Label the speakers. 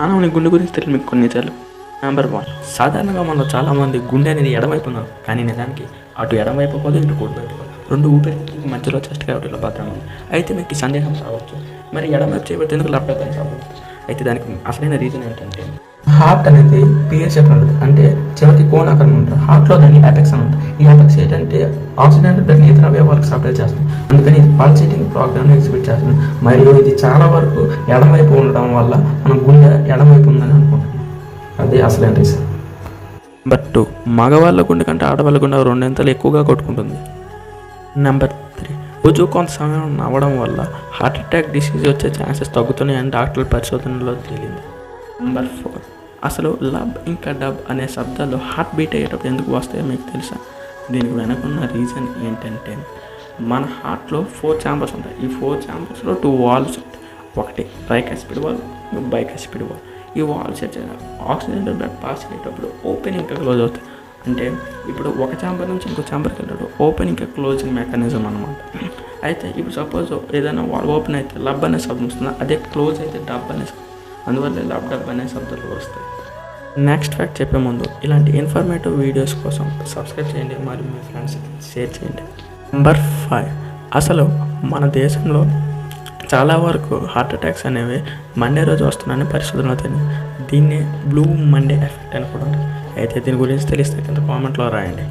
Speaker 1: మానవుని గుండె గురించి తెలియదు మీకు కొన్ని నిజాలు. నెంబర్ 1, సాధారణంగా మనలో చాలామంది గుండె అనేది ఎడమవైపు ఉన్నాం, కానీ నిజానికి అటు ఎడమవైపు పోదు, ఇటు కుడివైపు పోదు. 2 ఊపిరితిత్తుల మధ్యలో చెస్ట్ క్యావిటీలో భద్రంగా ఉంది. అయితే మీకు ఈ సందేహం రావచ్చు, మరి ఎడమవైపు చేయబడితే ఎందుకు లెఫ్ట్ వైపు రాదు? అయితే దానికి అసలైన రీజన్ ఏంటంటే, హార్ట్ అనేది పిఎస్ షేప్ ఉంటుంది, అంటే చివరికి కోన్ ఆకారం ఉంటుంది. హార్ట్లో దాన్ని అపెక్స్ అని ఉంటుంది. ఈ అపెక్స్ ఏంటంటే ఆక్సిజన్ బ్లడ్ని ఇతర అవయవాలకు సప్లై చేస్తుంది. అందుకని ఇది పల్సేటింగ్ ప్రోగ్రామ్ని ఎగ్జిబిట్ చేస్తుంది. మరియు ఇది చాలా వరకు ఎడమవైపు ఉండడం వల్ల మన గుండె ఎడమవైపు ఉందని అనుకుంటున్నాం. అదే అసలైన రీజన్. నెంబర్ 2, మగవాళ్ళ గుండె కంటే ఆడవాళ్ళ గుండె 2 ఎక్కువగా కొట్టుకుంటుంది. నెంబర్ 3, రోజు కొంత సమయం నవ్వడం వల్ల హార్ట్ అటాక్ డిసీజ్ వచ్చే ఛాన్సెస్ తగ్గుతున్నాయని డాక్టర్ల పరిశోధనలో తేలింది. నెంబర్ 4, అసలు లబ్ ఇంకా డబ్ అనే శబ్దాలు హార్ట్ బీట్ అయ్యేటప్పుడు ఎందుకు వస్తాయో మీకు తెలుసా? దీనికి వెనకున్న రీజన్ ఏంటంటే, మన హార్ట్లో 4 ఛాంబర్స్ ఉంటాయి. ఈ 4 ఛాంబర్స్లో 2 వాల్వ్స్ ఉంటాయి. ఒకటి ట్రైకాస్పిడ్ వాల్వ్, బైకాస్పిడ్ వాల్వ్. ఈ వాల్వ్స్ ఆక్సిజన్ బ్లడ్ పాస్ అయ్యేటప్పుడు ఓపెన్ ఇంకా క్లోజ్ అవుతాయి. అంటే ఇప్పుడు ఒక ఛాంబర్ నుంచి ఇంకో ఛాంబర్కి వెళ్ళడం ఓపెన్ ఇంకా క్లోజింగ్ మెకానిజం అనమాట. అయితే ఇప్పుడు సపోజ్ ఏదైనా వాల్వ్ ఓపెన్ అయితే లబ్ అనే శబ్దం వస్తుంది, అదే క్లోజ్ అయితే డబ్ అనే శబ్దం. అందువల్ల లబ్ డబ్ అనే శబ్దాలు వస్తాయి. నెక్స్ట్ ఫ్యాక్ట్ చెప్పే ముందు ఇలాంటి ఇన్ఫర్మేటివ్ వీడియోస్ కోసం సబ్స్క్రైబ్ చేయండి, మరియు మీ ఫ్రెండ్స్కి షేర్ చేయండి. నెంబర్ 5, అసలు మన దేశంలో చాలా వరకు హార్ట్ అటాక్స్ అనేవి మండే రోజు వస్తున్నాయని పరిశోధనలో తెలియదు. దీన్ని బ్లూ మండే ఎఫెక్ట్ అని కూడా ఉంటుంది. అయితే దీని గురించి తెలిస్తే కింద కామెంట్లో రాయండి.